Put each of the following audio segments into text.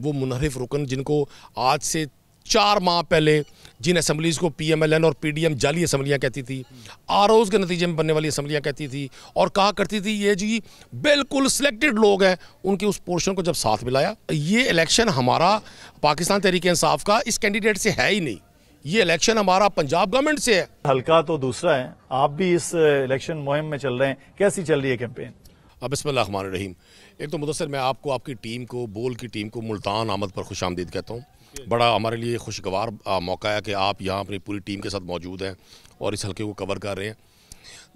वो मुनहरिफ रुकन जिनको आज से 4 माह पहले जिन असम्बलीज़ को PMLN और PDM जाली असम्बलियाँ कहती थी, ROs के नतीजे में बनने वाली असम्बलियाँ कहती थी, और कहा करती थी ये जी बिल्कुल सिलेक्टेड लोग हैं, उनके उस पोर्शन को जब साथ मिलाया। ये इलेक्शन हमारा पाकिस्तान तहरीक इंसाफ का इस कैंडिडेट से है ही नहीं, ये इलेक्शन हमारा पंजाब गवर्नमेंट से है। हल्का तो दूसरा है, आप भी इस इलेक्शन मुहिम में चल रहे हैं, कैसी चल रही है कैंपेन? बिस्मिल्लाहिर्रहमानिर्रहीम। एक तो मुदस्सिर, मैं आपको, आपकी टीम को, बोल की टीम को मुल्तान आमद पर खुशामदीद कहता हूँ। बड़ा हमारे लिए खुशगवार मौका है कि आप यहाँ अपनी पूरी टीम के साथ मौजूद हैं और इस हल्के को कवर कर रहे हैं।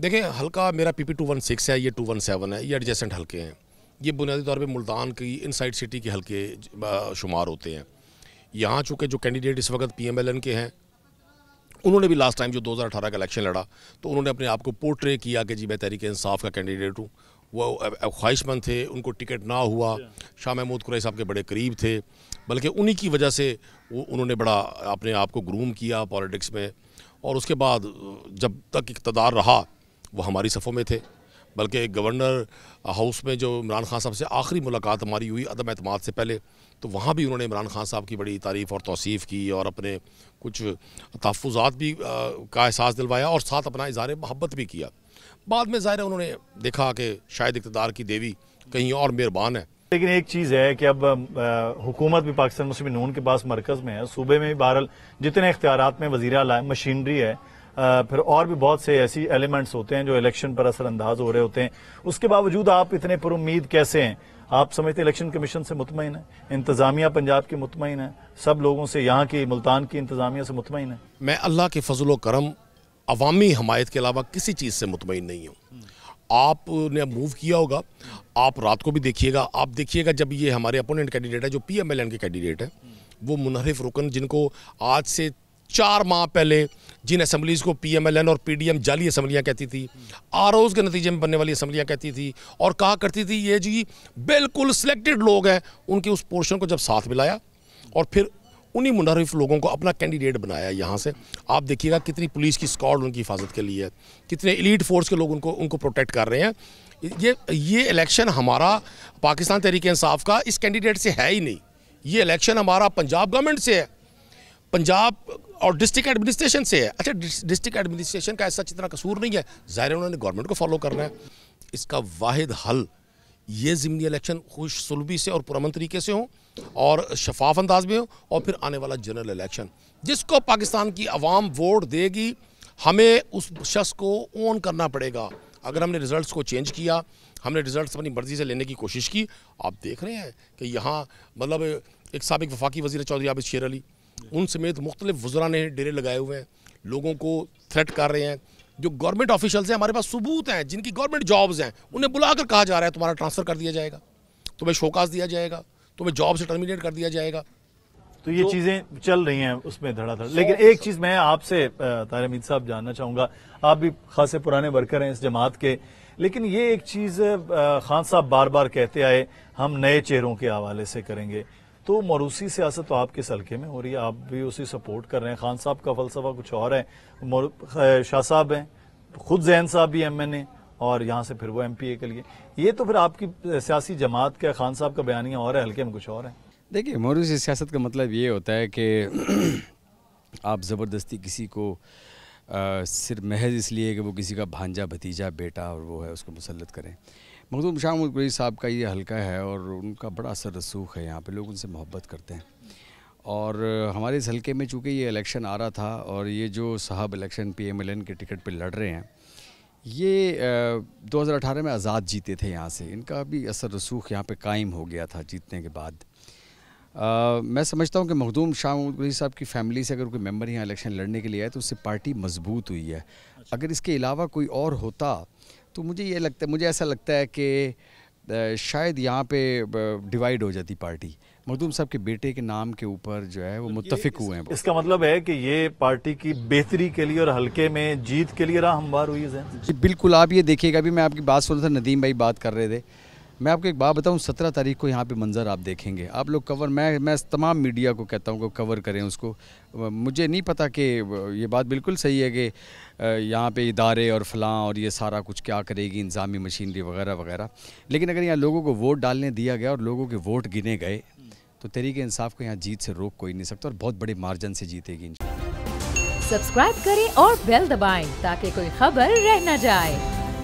देखें, हल्का मेरा PP 216 है, ये 217 है, ये एडजेसेंट हल्के हैं। ये बुनियादी तौर पे मुल्तान की इनसाइड सिटी के हल्के शुमार होते हैं। यहाँ चूँकि जो कैंडिडेट इस वक्त PMLN के हैं, उन्होंने भी लास्ट टाइम जो 2018 का इलेक्शन लड़ा तो उन्होंने अपने आप को पोर्ट्रे किया कि जी मैं तहरीक इंसाफ का कैंडिडेट हूँ। वो ख्वाहिशमंद थे, उनको टिकट ना हुआ, शाह महमूद कुरैशी साहब के बड़े करीब थे, बल्कि उन्हीं की वजह से उन्होंने बड़ा अपने आप को ग्रूम किया पॉलिटिक्स में, और उसके बाद जब तक इक़्तिदार रहा वो हमारी सफ़ों में थे। बल्कि गवर्नर हाउस में जो इमरान खान साहब से आखिरी मुलाकात हमारी हुई अदम एतमाद से पहले, तो वहाँ भी उन्होंने इमरान खान साहब की बड़ी तारीफ़ और तौसीफ़ की और अपने कुछ तहफ़्फ़ुज़ात भी का एहसास दिलवाया और साथ अपना इज़हार मोहब्बत भी किया। बाद में ज़ाहिर है उन्होंने देखा कि शायद इक़्तिदार की देवी कहीं और मेहरबान है। लेकिन एक चीज़ है कि अब हुकूमत भी पाकिस्तान मुस्लिम नून के पास मरकज़ में है, सूबे में भी बहरहाल जितने इख्तियारात में वज़ीर आला है, मशीनरी है, फिर और भी बहुत से ऐसी एलिमेंट्स होते हैं जो इलेक्शन पर असरअंदाज हो रहे होते हैं। उसके बावजूद आप इतने पुरुम्मीद कैसे हैं? आप समझते इलेक्शन कमीशन से मुतमईन है, इंतजामिया पंजाब की मुतमईन है, सब लोगों से, यहाँ की मुल्तान की इंतजामिया से मुतमईन है? मैं अल्लाह के फजल व करम अवामी हमायत के अलावा किसी चीज़ से मुतमईन नहीं हूँ। आपने मूव किया होगा, आप रात को भी देखिएगा, आप देखिएगा जब ये हमारे अपोनेंट कैंडिडेट है जो PMLN के कैंडिडेट है, वो मुनहरिफ रुकन जिनको आज से 4 माह पहले जिन असम्बलीज़ को PMLN और PDM जाली असम्बलियाँ कहती थी, ROs के नतीजे में बनने वाली असम्बलियाँ कहती थी, और कहा करती थी ये जी बिल्कुल सिलेक्टेड लोग हैं, उनके उस पोर्शन को जब साथ मिलाया और फिर उन्हीं मुनहरिफ लोगों को अपना कैंडिडेट बनाया। यहाँ से आप देखिएगा कितनी पुलिस की स्क्वाड उनकी हिफाजत के लिए है, कितने एलीट फोर्स के लोग उनको प्रोटेक्ट कर रहे हैं। ये इलेक्शन हमारा पाकिस्तान तहरीक इंसाफ का इस कैंडिडेट से है ही नहीं, ये इलेक्शन हमारा पंजाब गवर्नमेंट से है, पंजाब और डिस्ट्रिक्ट एडमिनिस्ट्रेशन से है। अच्छा, डिस्ट्रिक्ट एडमिनिस्ट्रेशन का ऐसा इतना कसूर नहीं है, ज़ाहिर है उन्होंने गवर्नमेंट को फॉलो करना है। इसका वाहिद हल ये ज़िमनी इलेक्शन खुश सुलभी से और पुरअमन तरीके से हो और शफाफ अंदाज में हो, और फिर आने वाला जनरल इलेक्शन जिसको पाकिस्तान की आवाम वोट देगी, हमें उस शख्स को ओन करना पड़ेगा। अगर हमने रिज़ल्ट्स को चेंज किया, हमने रिज़ल्ट्स अपनी मर्ज़ी से लेने की कोशिश की, आप देख रहे हैं कि यहाँ मतलब एक साबिक वफाकी वज़ीर चौधरी आबिद शेर अली, उन समेत मुख्तलिफ वज़रा ने डेरे लगाए हुए हैं, लोगों को थ्रेट कर रहे हैं। जो गवर्नमेंट ऑफिशियल्स हैं, हमारे पास सबूत हैं, जिनकी गवर्नमेंट जॉब्स हैं, उन्हें बुलाकर कहा जा रहा है तुम्हारा ट्रांसफ़र कर दिया जाएगा, तुम्हें शोकास दिया जाएगा, तुम्हें जॉब से टर्मिनेट कर दिया जाएगा। तो ये चीज़ें चल रही हैं उसमें धड़ाधड़। लेकिन एक चीज़ मैं आपसे ताहिर हमीद साहब जानना चाहूँगा, आप भी खासे पुराने वर्कर हैं इस जमात के, लेकिन ये एक चीज़ खान साहब बार बार कहते आए हम नए चेहरों के हवाले से करेंगे, तो मरूसी सियासत तो आपके सल्के में हो रही है, आप भी उसी सपोर्ट कर रहे हैं। खान साहब का फलसफा कुछ और है, शाह साहब हैं, खुद जैन साहब भी MNA, और यहाँ से फिर वो MPA के लिए, ये तो फिर आपकी सियासी जमात का, खान साहब का बयानिया और है, हल्के में कुछ और है। देखिए, मरूसी सियासत का मतलब ये होता है कि आप ज़बरदस्ती किसी को सिर्फ महज इसलिए कि वो किसी का भांजा भतीजा बेटा और वो है उसको मुसल्लत करें। मखदूम शाह महमूद कुरैशी साहब का ये हल्का है और उनका बड़ा असर रसूख है, यहाँ पे लोग उनसे मोहब्बत करते हैं। और हमारे इस हल्के में चूँकि ये इलेक्शन आ रहा था और ये जो साहब इलेक्शन PMLN के टिकट पे लड़ रहे हैं, ये 2018 में आज़ाद जीते थे यहाँ से, इनका भी असर रसूख यहाँ पे कायम हो गया था जीतने के बाद। मैं समझता हूँ कि मखदूम शाह महमूद कुरैशी साहब की फ़ैमिली से अगर कोई मेंबर यहाँ इलेक्शन लड़ने के लिए आए तो उससे पार्टी मजबूत हुई है। अगर इसके अलावा कोई और होता तो मुझे ऐसा लगता है कि शायद यहाँ पे डिवाइड हो जाती पार्टी। मखदूम साहब के बेटे के नाम के ऊपर जो है वो मुत्तफिक हुए हैं। इसका मतलब है कि ये पार्टी की बेहतरी के लिए और हल्के में जीत के लिए राह हमवार हुई है। बिल्कुल, आप ये देखिएगा, अभी मैं आपकी बात सुन रहा था, नदीम भाई बात कर रहे थे, मैं आपको एक बात बताऊं, 17 तारीख को यहाँ पे मंजर आप देखेंगे, आप लोग कवर, मैं तमाम मीडिया को कहता हूँ कि कवर करें उसको। मुझे नहीं पता कि ये बात बिल्कुल सही है कि यहाँ पे इदारे और फलां और ये सारा कुछ क्या करेगी इंतज़ामी मशीनरी वगैरह वगैरह, लेकिन अगर यहाँ लोगों को वोट डालने दिया गया और लोगों के वोट गिने गए तो तहरीक इंसाफ को यहाँ जीत से रोक कोई नहीं सकता और बहुत बड़े मार्जिन से जीतेगी। सब्सक्राइब करें और बेल दबाएं ताकि कोई खबर रह न जाए।